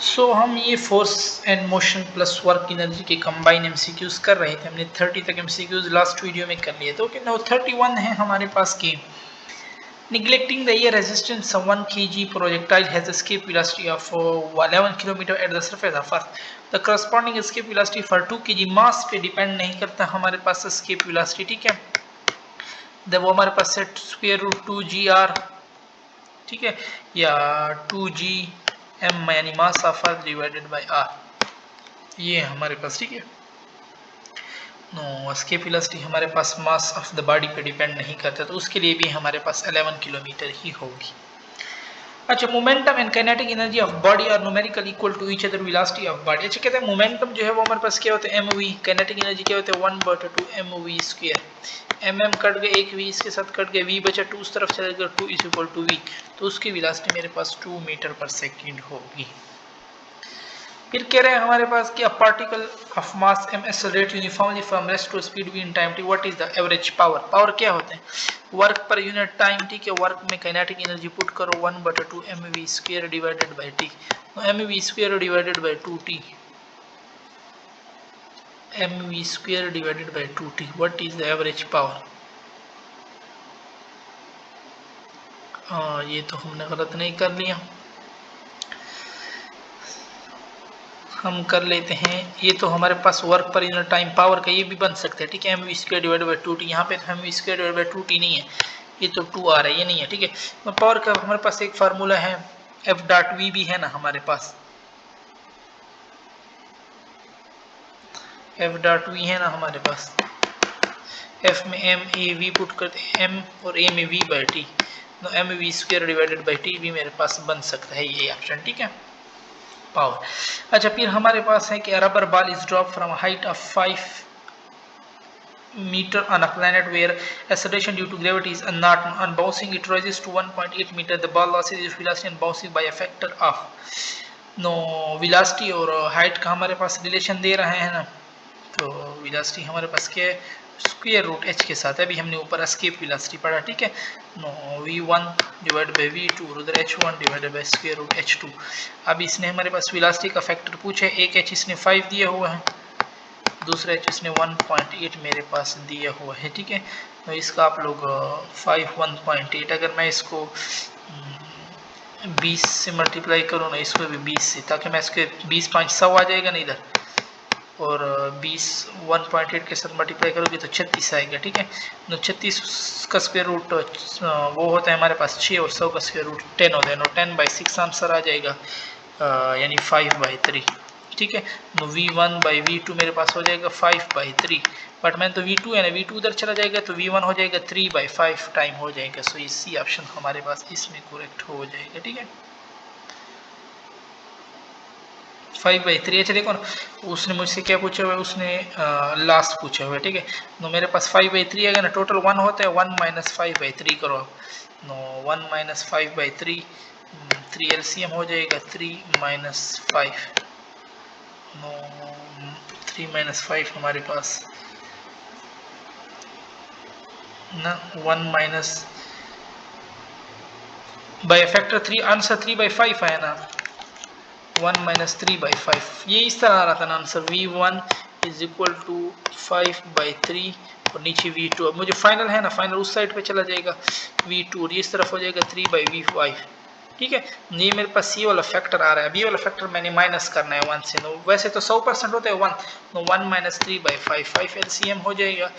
सो हम ये force and motion plus work energy के कंबाइन एमसीक्यूज कर रहे थे। हमने 30 तक एमसीक्यूज लास्ट वीडियो में कर लिए थे। ओके, नाउ 31 है हमारे पास की neglecting the air resistance of 1 kg projectile has escape velocity of 11 km at the surface of earth. The corresponding escape velocity for 2 kg mass पे डिपेंड नहीं करता हमारे पास escape velocity, ठीक है। जब वो हमारे पास सेट स्क्वायर रूट 2gr, ठीक है, या 2gm यानी mass of earth divided by r, ये हमारे पास, ठीक है। नो, एस्केप वेलोसिटी हमारे पास मास ऑफ द बॉडी पे डिपेंड नहीं करता, तो उसके लिए भी हमारे पास 11 किलोमीटर ही होगी। अच्छा, momentum and kinetic energy of body are numerical equal to each other velocity of body. अच्छा, कहते हैं मोमेंटम जो है वो हमारे पास क्या होता है, mv, काइनेटिक एनर्जी क्या होता है 1/2 mv स्क्वायर। mm कट गए, एक v इसके साथ कट गए, v बचा 2 उस तरफ चला गया, 2 इज इक्वल टू v, तो उसकी वेलोसिटी मेरे पास 2 मीटर पर सेकंड होगी। फिर कह रहे हैं हमारे पास कि a particle of mass m accelerate uniformly from rest to speed v in time t, what is the average power. Power क्या होते हैं, वर्क पर यूनिट टाइम, ठीक है। वर्क में काइनेटिक एनर्जी पुट करो 1/2 mv square divided by t, mv square divided by 2t, mv square divided by 2t, what is the average power. ये तो हमने गलत नहीं कर लिया, हम कर लेते हैं। ये तो हमारे पास वर्क पर यूनिट टाइम पावर का ये भी बन सकता है, ठीक है। mv square divided by 2t, यहाँ पे mv square divided by 2t नहीं है, ये तो 2 आ रहा है, ये नहीं है, ठीक है। पावर का हमारे पास एक फार्मूला है, f डॉट v भी है ना हमारे पास, f डॉट v है ना हमारे पास। f में m a v पुट करते हैं, m और a में v बाय t, तो mv square divided by t भी मेरे पास बन सकता है, ये ऑप्शन, ठीक है, पावर। अच्छा, फिर हमारे पास है कि rubber ball is drop from height of 5 meter on a planet where acceleration due to gravity is unknown. On bouncing it rises to 1.8 meter. The ball loses its velocity and bounces by a factor of, no, velocity और height का हमारे पास relation दे रहे हैं ना, तो velocity हमारे पास क्या है, स्क्वायर रूट h के साथ है। अभी हमने ऊपर एस्केप वेलोसिटी पढ़ा, ठीक है। No, v1 divide by v2 और उधर h1 divide by square root h2। अब इसने हमारे पास वेलोसिटी का फैक्टर पूछा है, एक h इसने 5 दिया हुआ है, दूसरा h इसने 1.8 मेरे पास दिया हुआ है, ठीक है। तो इसका आप लोग 5 1.8, अगर मैं इसको 20 से मल्टीप्लाई करूँ ना, इसको भी 20 से, ताकि मैं इसके 20 5 100 आ जाएगा ना इधर, और 20 1.8 के साथ मल्टीप्लाई करोगे तो 36 आएगा, ठीक है। तो 36 का स्क्वायर रूट वो होता है हमारे पास 6, और 100 का स्क्वायर रूट 10 होता है, नो 10/6 आंसर आ जाएगा, यानी 5/3, ठीक है। तो v1 बाई v2 मेरे पास हो जाएगा 5/3, बट मैं तो v2 है ना, v2 उधर चला जाएगा तो v1 हो जाएगा 3/5 टाइम हो जाएगा। सो ये सी ऑप्शन हमारे पास इसमें करेक्ट हो जाएगा, ठीक है, 5/3। अच्छा देखो ना, उसने मुझसे क्या पूछा हुआ है, उसने लास्ट पूछा हुआ है, ठीक है। तो मेरे पास 5/3 आएगा ना, टोटल 1 होता है, 1 - 5/3 करो आप, नो 1 - 5/3, 3 एलसीएम हो जाएगा, 3 - 5, नो 3 - 5 हमारे पास ना, 1 माइनस बाय फैक्टर 3, आंसर 3/5 है ना, 1 - 3/5, ये इस तरह आ रहा था ना answer, v1 is equal to 5/3 और नीचे v2। अब मुझे फाइनल है ना, फाइनल उस साइड पे चला जाएगा v2, और ये इस तरफ हो जाएगा 3/v5, ठीक है। ये मेरे पास ये वाला फैक्टर आ रहा है, ये वाला फैक्टर मैंने माइनस करना है 1 से, नो वैसे तो 100% होता है 1, नो 1 - 3/5, 5 एलसीएम हो जाएगा,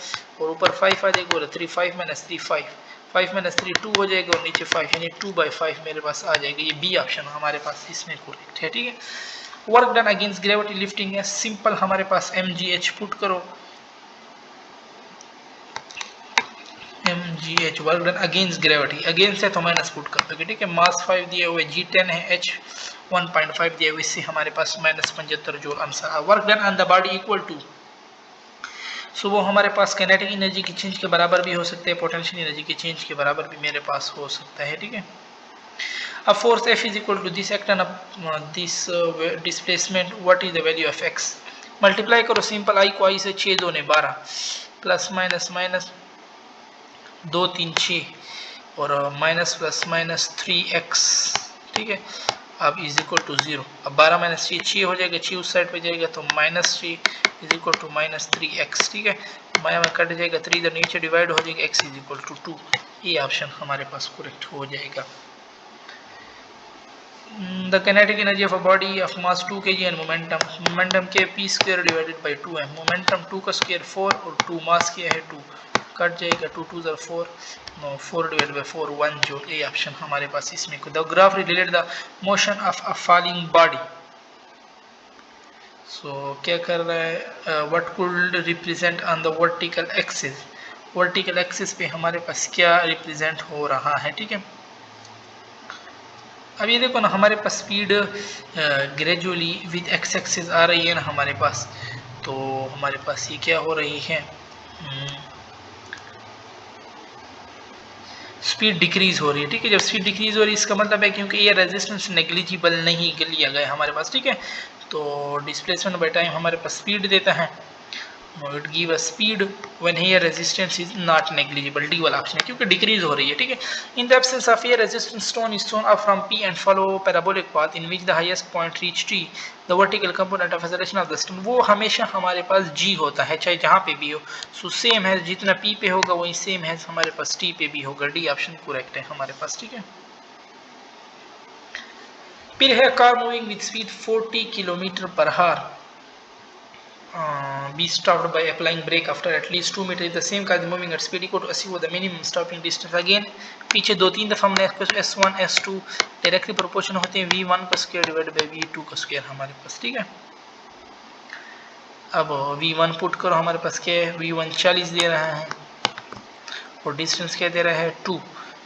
और ऊपर 5 आ जाएगा, और 3 5 - 3 5, 5 - 3 2 हो जाएगा, और नीचे 5, यानी 2/5 मेरे पास आ जाएगा। ये बी ऑप्शन हमारे पास इसमें करेक्ट है, ठीक है। Work done against gravity lifting है, सिंपल हमारे पास mgh पुट करो, mgh work done against gravity, against है तो माइनस पुट कर दोगे, ठीक है। मास 5 दिए हुए, g10 है, h 1.5 दिया हुआ, इससे हमारे पास -75 जूल आंसर आ। Work done on the body equal to, so वो हमारे पास काइनेटिक एनर्जी की चेंज के बराबर भी हो सकते हैं, पोटेंशियल एनर्जी की चेंज के बराबर भी मेरे पास हो सकता है, ठीक है। अब force F is equal to this act on this displacement, what is the value of x, multiply करो सिंपल, i को i से 6 2 12, प्लस माइनस माइनस 2 3 6, और माइनस प्लस माइनस 3x, ठीक है। अब इज इक्वल टू 0। अब 12 माइनस 3 6 हो जाएगा, 6 उस साइड पे जाएगा तो -3 इज इक्वल टू -3x, ठीक है। माया में कट जाएगा, 3 इधर नीचे डिवाइड हो जाएगा, x इज इक्वल टू 2। ये ऑप्शन हमारे पास करेक्ट हो जाएगा। The kinetic energy of a body of mass 2 kg and momentum के p square divided by 2 है। momentum 2 का स्क्वायर 4 और 2 मास किया है 2, कट जाएगा, 2 2 ज़र 4, 4 डिवाइड बाई 4 1, जो ए ऑप्शन हमारे पास इसमें। The graph related the motion of a falling body. So क्या कर रहा है, what could represent on the vertical axis. Vertical axis पे हमारे पास क्या रिप्रेजेंट हो रहा है, ठीक है। अब ये देखो ना, हमारे पास speed gradually with X axis आ रही है ना हमारे पास, तो हमारे पास ये क्या हो रही है, स्पीड डिक्रीज हो रही है, ठीक है। जब स्पीड डिक्रीज हो रही है इसका मतलब है क्योंकि ये रेजिस्टेंस नेग्लिजिबल नहीं लिया गया हमारे पास, ठीक है। तो डिस्प्लेसमेंट बाय टाइम हमारे पास स्पीड देता है, it give a speed when here resistance is not negligible, D वाला ऑप्शन है क्योंकि डिक्रीज हो रही है, ठीक है। in the absence of air resistance stone is thrown up from P and follow parabolic path in which the highest point reach T, the vertical component of acceleration of the stone, वो हमेशा हमारे पास G होता है चाहे जहाँ पे भी हो। सो सेम है, जितना P पे होगा वही सेम है हमारे पास T पे भी होगा। D ऑप्शन करेक्ट है हमारे पास, ठीक है। फिर है car moving with speed 40 km/h be stopped by applying brake after at least 2 meters. The same car is moving at speed equal to achieve the minimum stopping distance. Again पीछे 2-3 दफा हमने S1 S2 directly proportion होते हैं V1 का square divide by V2 का square हमारे पास, ठीक है। अब V1 पुट करो, हमारे पास क्या है, V1 40 दे रहा है और डिस्टेंस क्या दे रहा है 2,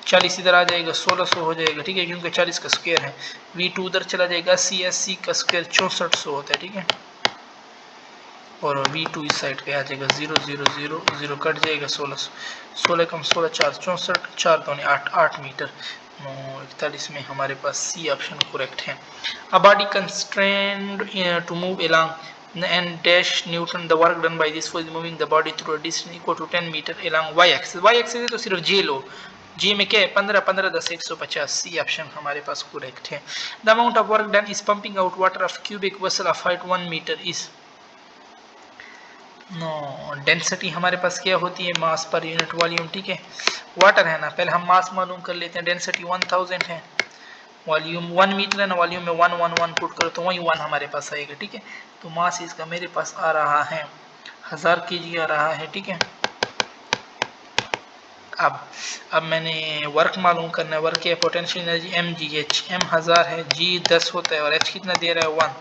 40 इधर आ जाएगा 1600 हो जाएगा, ठीक है, क्योंकि 40 का स्क्वायर है। V2 उधर चला जाएगा 80 का स्क्वायर 6400 होता है, ठीक है। और V2 इस साइड पे आ जाएगा 0 0 0 0, कट जाएगा 16 16 कम 16 4 64 4 दूनी 8 8 मीटर 41 में हमारे पास सी ऑप्शन करेक्ट है। A body constrained to move along and dash Newton, the work done by this force moving the body through a distance equal to 10 meter along y axis। y axis है तो सिर्फ J लो, G में क्या है 15 15 10 150, C option हमारे पास correct है। The amount of work done is pumping out water of cubic vessel of height 1 metre is no density हमारे पास क्या होती है, मास पर यूनिट वॉल्यूम, ठीक है। वाटर है ना, पहले हम मास मालूम कर लेते हैं। डेंसिटी 1000 है, वॉल्यूम 1 मीटर है ना, वॉल्यूम में 1 1 1 पुट करो तो वही 1 हमारे पास आएगा, ठीक है। तो मास इसका मेरे पास आ रहा है 1000 kg आ रहा है, ठीक है। अब मैंने वर्क मालूम करना है। वर्क है पोटेंशियल एनर्जी mgh, m 1000 है, g 10 होता है और h कितना दे रहा है 1,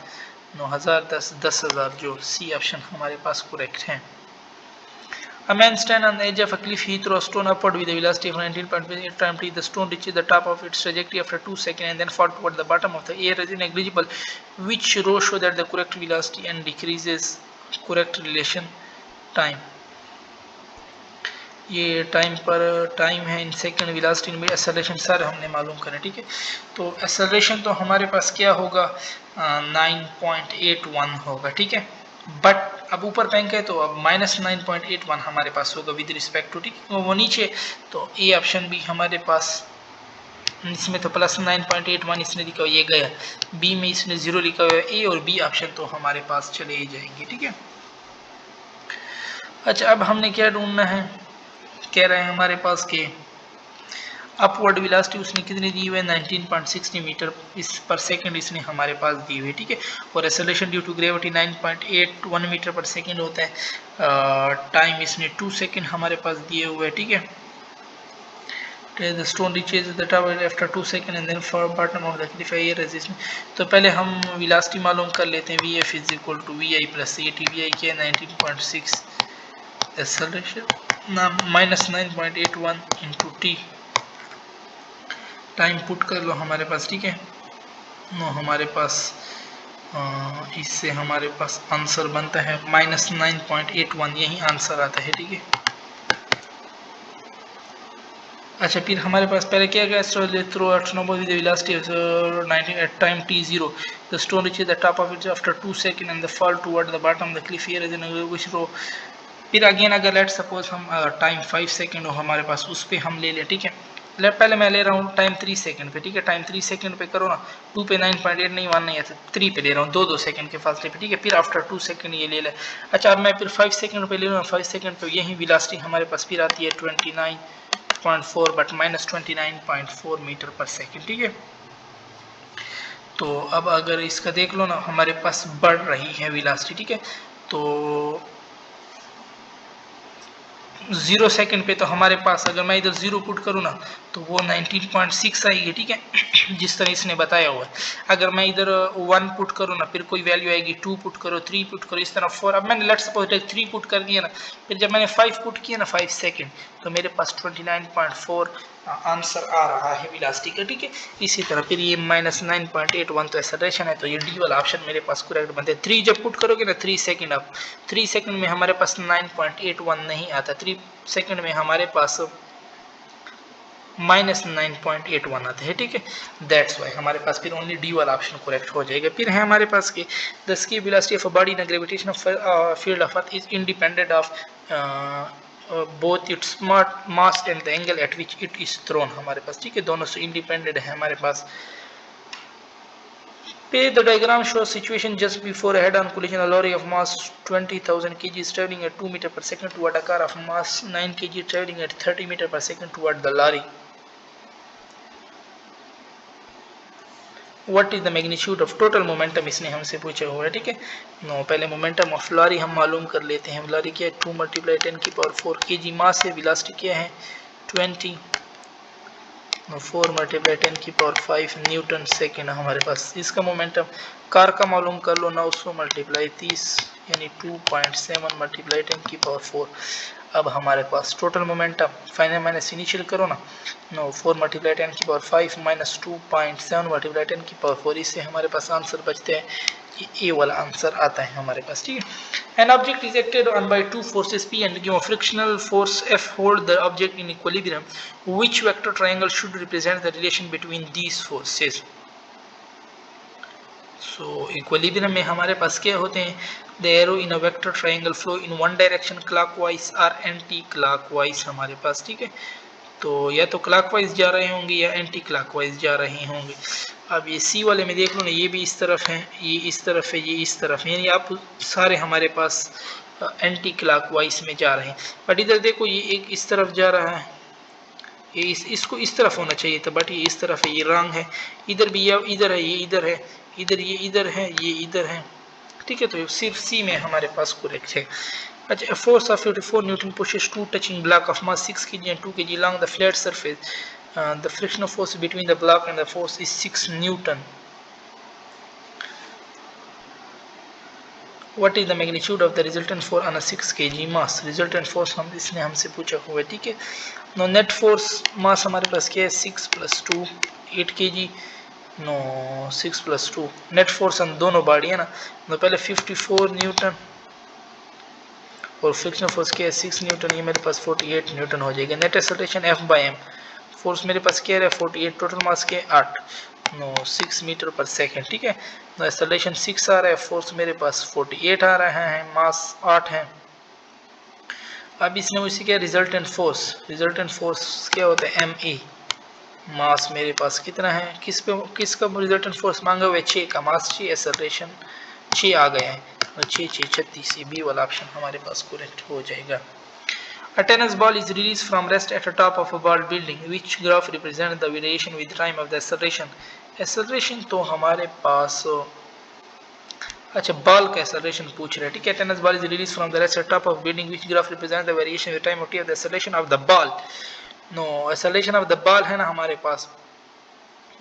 9000 10 10000, जो सी ऑप्शन हमारे पास करेक्ट है। A man stands on the edge of a cliff. He throws a stone upward with a velocity of 19.8 times t. The stone reaches the top of its trajectory after 2 seconds and then falls toward the bottom of the air is negligible. Which row show that the correct velocity and decreases correct relation time? ये time पर time है in second, velocity में acceleration सारे हमने मालूम करें, ठीक है। तो एक्सेलरेशन तो हमारे पास क्या होगा 9.81 होगा, ठीक है। बट अब ऊपर बैंक है तो अब -9.81 हमारे पास होगा विद रिस्पेक्ट टू, ठीक है, वो नीचे। तो ए ऑप्शन भी हमारे पास, इसमें तो +9.81 इसने लिखा हुआ, ये गया। बी में इसने 0 लिखा हुआ है। ए और बी ऑप्शन तो हमारे पास चले जाएंगे, ठीक है। अच्छा, अब हमने क्या ढूंढना है, कह रहे हैं हमारे पास के अपवर्ड वेलोसिटी उसने कितनी दी हुई है 19.60 मीटर इस पर सेकंड इसने हमारे पास दी हुई है, ठीक है। और acceleration due to gravity 9.81 metre पर सेकंड होता है। टाइम इसने 2 सेकंड हमारे पास दिए हुए है, ठीक है। The stone reaches the tower after 2 seconds and then for bottom of the cliff air resistance। तो पहले हम वेलोसिटी मालूम कर लेते हैं। Vf is equal to Vi plus AT। Vi क्या है 19.6, acceleration -9.81 into T, time put कर लो हमारे पास, ठीक है। हमारे पास इससे हमारे पास आंसर बनता है -9.81, यही आंसर आता है, ठीक है। अच्छा, फिर हमारे पास पहले क्या गया, throw at snowball with velocity of 19 at time t0, the stone reaches the top of it after 2 second and the fall toward the bottom the cliff here is in which row. फिर again अगर let suppose हम time 5 second हो हमारे पास, उस पर हम ले लें, ठीक है। पहले मैं ले रहा हूँ टाइम 3 सेकंड पे, ठीक है, टाइम 3 सेकंड पे करो ना, 2 पे 9.8 नहीं, 1 नहीं है, 3 पे ले रहा हूँ, 2 सेकंड के फासले पे, ठीक है। फिर आफ्टर 2 सेकंड ये ले ले। अच्छा अब मैं फिर 5 सेकंड पे ले लूँ, 5 सेकंड पे यही वेलोसिटी हमारे पास फिर आती है 29.4 बट माइनस 29.4 मीटर पर सेकंड, ठीक है। तो अब अगर इसका देख लो ना, हमारे पास बढ़ रही है वेलोसिटी, ठीक है। तो 0 सेकंड पे तो हमारे पास अगर मैं इधर 0 पुट करूँ ना तो वो 19.6 आएगी, ठीक है, जिस तरह इसने बताया हुआ है। अगर मैं इधर 1 पुट करूँ ना फिर कोई वैल्यू आएगी, 2 पुट करो, 3 पुट करो, इस तरह 4। अब मैंने लेट्स सपोज 3 पुट कर दिया ना, फिर जब मैंने 5 पुट किया ना 5 सेकंड, तो मेरे पास 29.4 आंसर आ रहा है वेलोसिटी का, ठीक है। इसी तरह फिर ये माइनस 9.81 तो एक्सेलरेशन है, तो ये डी वाला ऑप्शन मेरे पास करेक्ट बनता है। 3 जब पुट करोगे ना 3 सेकंड, अब 3 सेकंड में हमारे पास 9.81 नहीं आता, 3 सेकंड में हमारे पास माइनस 9.81 आता है, ठीक है। दैट्स वाई हमारे पास फिर ओनली डी वाला ऑप्शन करेक्ट हो जाएगा। फिर है हमारे पास कि the ski velocity of a body in a gravitational field of earth is independent of both its mass and the angle eight which it is throne, हमारे पास, ठीक है, दोनों से इंडिपेंडेंट है हमारे पास। The diagram shows situation just before a head-on collision. A lorry of mass 20,000 kg is traveling at 2 meter per second toward a car of mass 9 kg traveling at 30 meter per second toward the lorry. What is the magnitude of total momentum? इसने हमसे पूछा हुआ है, ठीक है। No पहले momentum of lorry हम मालूम कर लेते हैं। लॉरी क्या है, 2 × 10⁴ kg मास है, वेलोसिटी क्या है 20, 4 × 10⁵ न्यूटन सेकेंड हमारे पास। इसका मोमेंटम कार का मालूम कर लो, 900 × 30 यानी 2.7 × 10⁴। अब हमारे पास total momentum final minus initial करो ना, 4 × 10⁵ माइनस 2.7 × 10⁴, इससे हमारे पास आंसर बचते हैं, ये वाला आंसर आता है हमारे पास, ठीक है। An object is acted on by two forces P and given frictional force F hold the object in equilibrium. Which vector triangle should represent the relation between these forces? So equilibrium में हमारे पास क्या होते हैं, the arrow in a vector triangle flow in one direction clockwise or anti-clockwise हमारे पास, ठीक है। तो या तो क्लॉकवाइज जा रहे होंगे या एंटी क्लॉकवाइज जा रहे होंगे। अब ये सी वाले में देख लो ना, ये भी इस तरफ है, ये इस तरफ है, ये इस तरफ है, यानी आप सारे हमारे पास एंटी क्लॉकवाइज में जा रहे हैं। बट इधर देखो ये एक इस तरफ जा रहा है, ये इसको इस तरफ होना चाहिए था, बट ये इस तरफ है, ये रॉन्ग है। इधर भी ये इधर है, ये इधर है, इधर ये इधर है, ये इधर है, ठीक है। तो सिर्फ सी में हमारे पास करेक्ट है। अच्छा, a force of 54 Newton pushes two touching block of mass 6 kg and 2 kg along the flat surface. The frictional force between the block and the force is 6 Newton. What is the magnitude of the resultant force on a 6 kg mass? Resultant force हम इसने हमसे पूछा हुआ है, ठीक है। Now net force mass हमारे पास क्या है, 6 + 2 8 kg, नो 6 + 2 नेट फोर्स हम दोनों बॉडी है ना, तो पहले 54 न्यूटन और फ्रिक्शनल फोर्स क्या है 6 न्यूटन, ये मेरे पास 48 न्यूटन हो जाएगा। नेट एक्सेलरेशन F/m, फोर्स मेरे पास क्या है 48, टोटल मास के 8, नो 6 मीटर पर सेकंड, ठीक है। तो एक्सेलरेशन 6 आ रहा है, फोर्स मेरे पास 48 आ रहा है, मास 8 है। अब इसने मुझसे क्या रिजल्टेंट फोर्स क्या होता है ME, मास मेरे पास कितना है, किसका रिजल्टेंट फोर्स मांगा हुआ है 6 का, मास 6, एक्सेलरेशन 6 आ गया है, 6 6 36, बी वाला ऑप्शन हमारे पास करेक्ट हो जाएगा। A tennis ball is released from rest at the top of a ball building. Which graph represents the variation with time of the acceleration? Acceleration तो हमारे पास अच्छा बॉल का एक्सेलरेशन पूछ रहे हैं, ठीक है। Tennis ball is release from the rest at top of building, which graph represent the variation with time of the acceleration of the ball. No acceleration of the ball है ना हमारे पास,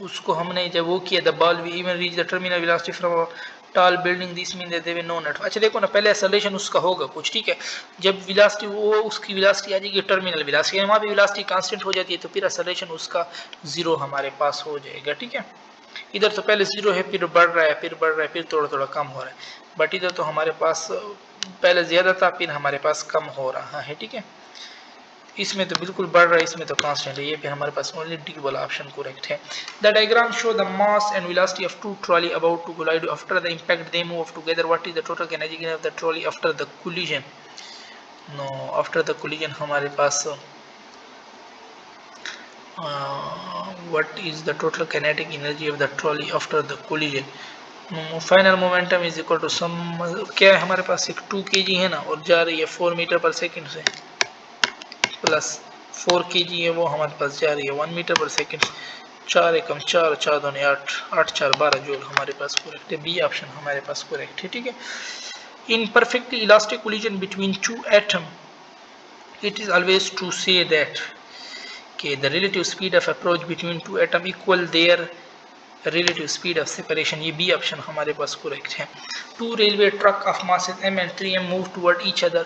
उसको हमने जब वो किया, the ball we even reach the terminal velocity from tall building, this mean that there no net. अच्छा देखो ना, पहले एक्सेलरेशन उसका होगा कुछ, ठीक है। जब वेलोसिटी वो उसकी वेलोसिटी आ जाएगी टर्मिनल वेलोसिटी, वहाँ पे वेलोसिटी कांस्टेंट हो जाती है, तो फिर एक्सेलरेशन उसका 0 हमारे पास हो जाएगा, ठीक है। इधर तो पहले 0 है, फिर बढ़ रहा है, फिर बढ़ रहा है, फिर थोड़ा थोड़ा कम हो रहा है, बट इधर तो हमारे पास पहले ज़्यादा था, फिर हमारे पास कम हो रहा है, ठीक है। इसमें तो बिल्कुल बढ़ रहा है, इसमें तो कांस्टेंट है, ये पे हमारे पास ओनली डी वाला ऑप्शन करेक्ट है। The diagram show the mass and velocity of two trolley about to collide, after the impact they move together, what is the total energy of the trolley after the collision. No after the collision हमारे पास what is the total kinetic energy of the trolley after the collision? Final momentum is equal to sum, क्या है हमारे पास एक 2 kg है ना, और जा रही है 4 मीटर पर सेकंड से, प्लस 4 kg है वो हमारे पास जा रही है 1 मीटर पर सेकंड। 4 एकम 4, 4 दूनी 8, 8 4 12 जूल हमारे पास करेक्ट है। बी ऑप्शन हमारे पास करेक्ट है। ठीक है, इन perfectly elastic collision between two atoms, it is always to say that the relative speed of approach between two atoms equal their relative speed of separation। ये B option हमारे पास correct है। Two railway truck of masses m and 3m move toward each other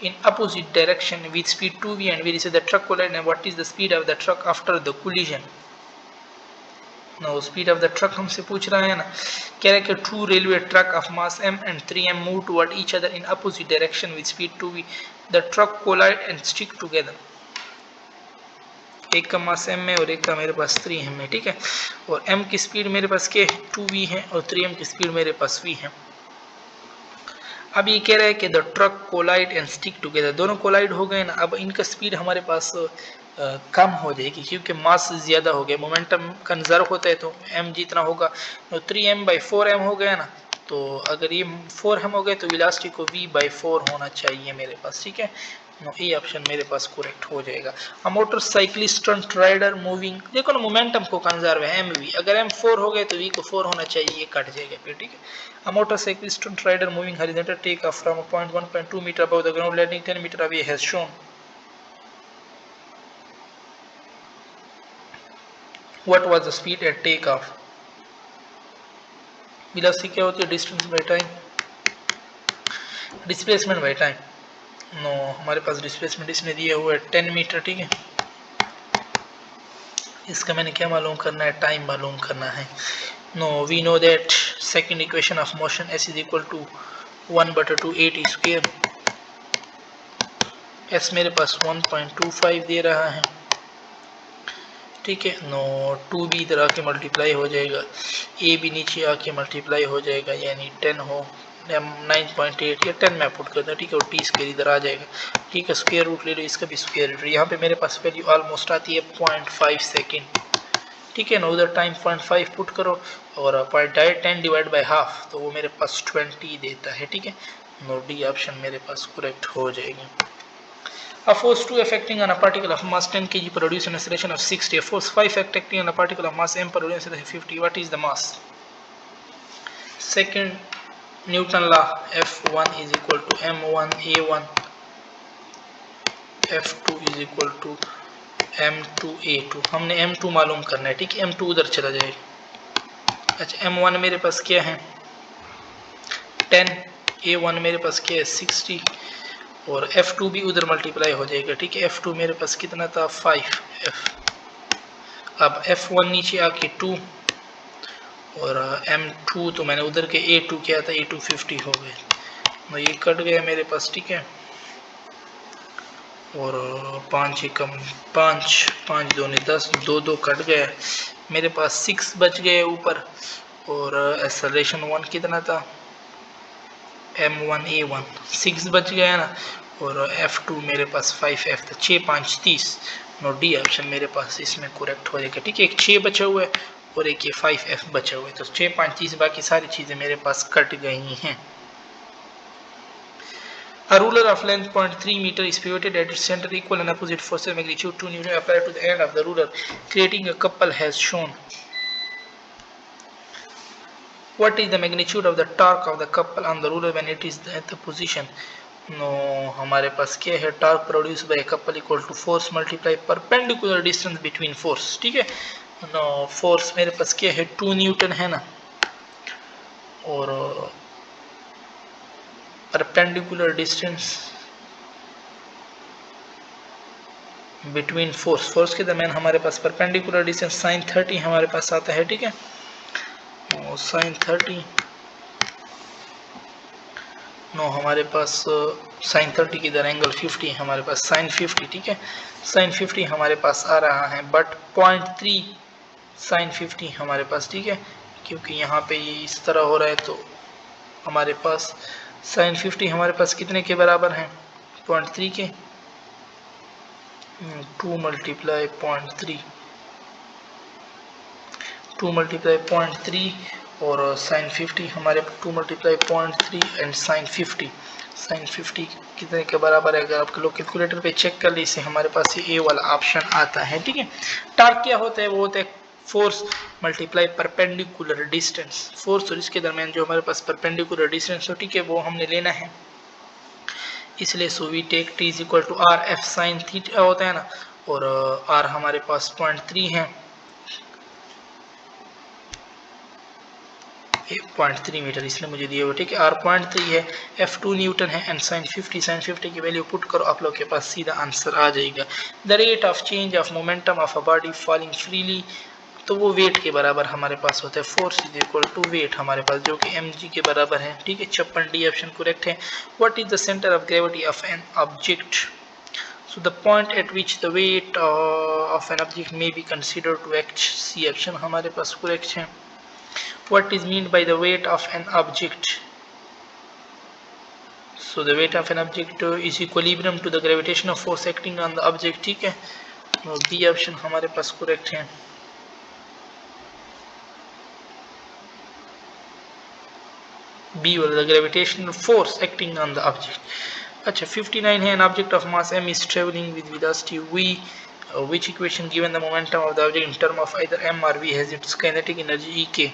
in opposite direction with speed 2v and v is the truck collide, and what is the speed of the truck after the collision? No speed of the truck हमसे पूछ रहा है ना, कह रहा है कि two railway truck of mass m and 3m move toward each other in opposite direction with speed 2v, the truck collide and stick together. एक का मास m है और एक का मेरे पास 3m है। ठीक है, और m की स्पीड मेरे पास क्या है 2v है, और 3m की स्पीड मेरे पास v है। अब ये कह रहा है कि the truck collide and stick together, दोनों कोलाइड हो गए ना, अब इनका स्पीड हमारे पास कम हो जाएगी क्योंकि मास ज़्यादा हो गया, मोमेंटम कंजर्व होता है तो m जितना होगा, तो 3m/4m हो गया ना, तो अगर ये 4m हो गए तो वेलोसिटी को v/4 होना चाहिए मेरे पास। ठीक है, ये ऑप्शन मेरे पास करेक्ट हो जाएगा। A motorcycle stunt rider moving, देखो ना मोमेंटम को कंजर्व है mv, अगर m 4 हो गए तो v को 4 होना चाहिए, ये कट जाएगा फिर। ठीक है, a motorcycle stunt rider moving horizontal take off from a point 1.2 metre above the ground landing 10 metre away has shown what was the speed at take off। Velocity क्या होती है distance by time, displacement by time. No हमारे पास displacement इसमें दिया हुआ है 10 metre. ठीक है, इसका मैंने क्या मालूम करना है, टाइम मालूम करना है। No we know that second equation of motion s is equal to 1/2 8 square, s मेरे पास 1.25 दे रहा है। ठीक है, नो 2b इधर आके मल्टीप्लाई हो जाएगा, a भी नीचे आके मल्टीप्लाई हो जाएगा, यानी 10 हो 9.8 या 10 मैं पुट करता। ठीक है, और टी स्क्वायर इधर आ जाएगा। ठीक है, स्क्वायर रूट ले लो, इसका भी स्क्वायर रूट, यहाँ पे मेरे पास वैल्यू ऑलमोस्ट आती है 0.5 सेकेंड। ठीक है ना, उधर टाइम 0.5 पुट करो और 10 डिवाइड बाई हाफ, तो वो मेरे पास 20 देता है। ठीक है, नो डी ऑप्शन मेरे पास करेक्ट हो जाएगी। A force 2 affecting on a particle of mass 10 kg produce an acceleration of 60. A force 5 acting on a particle of mass m produce an acceleration of 50. What is the mass? Second Newton law, F1 is equal to m1 a1, F2 is equal to m2 a2। हमने m2 मालूम करना है। ठीक है, m2 उधर चला जाएगा। अच्छा, m1 मेरे पास क्या है 10, a1 मेरे पास क्या है 60, और F2 भी उधर मल्टीप्लाई हो जाएगा। ठीक है, F2 मेरे पास कितना था 5F। अब F1 नीचे आके 2 और M2 तो मैंने उधर के A2 किया था, A2 50 हो गए, तो ये कट गया मेरे पास। ठीक है, और 5 एकम 5, 5 दूनी 10, 2 2 कट गया मेरे पास, 6 बच गए ऊपर, और एक्सेलरेशन 1 कितना था m1 a1 6 बच गया ना, और F2 मेरे पास 5F था, 6 5 30। नो डी ऑप्शन मेरे पास इसमें करेक्ट हो जाएगा। ठीक है, एक 6 बचा हुआ है और एक ये 5F बचा हुआ है, तो 6 5 30, बाकी सारी चीज़ें मेरे पास कट गई हैं। A ruler of length 0.3 meter is pivoted at its center, equal and opposite forces magnitude 2 Newton applied to the end of the ruler, creating a couple has shown. What is the magnitude of the torque of the couple on the ruler when it is at the position? No हमारे पास क्या है, torque produce by couple equal to force multiply perpendicular distance between force. ठीक है, no force मेरे पास क्या है 2 Newton है ना, और perpendicular distance between force, force के दरमियान हमारे पास परपेंडिकुलर डिस्टेंस sin 30 हमारे पास आता है। ठीक है, और sin 30 नो हमारे पास sin 30 की इधर एंगल 50 हमारे पास sin 50। ठीक है, sin 50 हमारे पास आ रहा है, बट 0.3 sin 50 हमारे पास। ठीक है, क्योंकि यहाँ पे ये इस तरह हो रहा है, तो हमारे पास sin 50 हमारे पास कितने के बराबर हैं 0.3 के, 2 × 0.3 2 मल्टीप्लाई 0.3 और साइन 50 हमारे 2 मल्टीप्लाई 0.3 एंड साइन 50 कितने के बराबर है? अगर आप लोग कैलकुलेटर पे चेक कर ली इसे हमारे पास ये ए वाला ऑप्शन आता है। ठीक है, टार्क क्या होता है? वो होता है force multiply perpendicular distance, force और इसके दरमियान जो हमारे पास परपेंडिकुलर डिस्टेंस हो, ठीक है, वो हमने लेना है। इसलिए so we take T is equal to R F sine theta होता है ना, और आर हमारे पास 0.3 है, 0.3 मीटर इसलिए मुझे दिए हुए। ठीक है, आर 0.3 है, F2 न्यूटन है एंड साइन 50 की वैल्यू पुट करो, आप लोग के पास सीधा आंसर आ जाएगा। The rate of change of momentum of a body falling freely, तो वो वेट के बराबर हमारे पास होता है। Force is equal to weight हमारे पास, जो कि mg के बराबर है। ठीक है, 56D ऑप्शन करेक्ट है। What is the centre of gravity of an object? So the point at which the weight of an object may be considered to act, C option हमारे पास correct है। What is meant by the weight of an object? So the weight of an object is equilibrium to the gravitational force acting on the object। ठीक है, B option हमारे पास correct है। B वाला the gravitational force acting on the object। अच्छा 59 है, an object of mass m is traveling with velocity v, which equation given the momentum of the object in term of either m or v has its kinetic energy E k?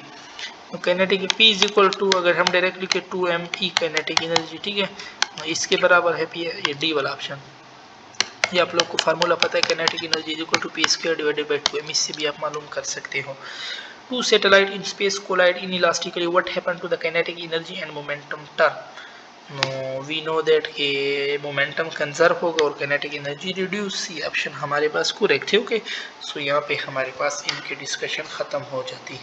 तो kinetic P is equal to, अगर हम direct लिखे 2m E kinetic energy। ठीक है, इसके बराबर है P, ये D वाला ऑप्शन। ये आप लोग को फार्मूला पता है, kinetic energy is equal to P square divided by 2m, इससे भी आप मालूम कर सकते हो। Two satellites in space collide inelastically, what happened to the kinetic energy and momentum term? No, we know that कि मोमेंटम कंजर्व होगा और kinetic energy reduce. C option हमारे पास करेक्ट है। ओके, सो यहाँ पे हमारे पास इनकी डिस्कशन खत्म हो जाती है।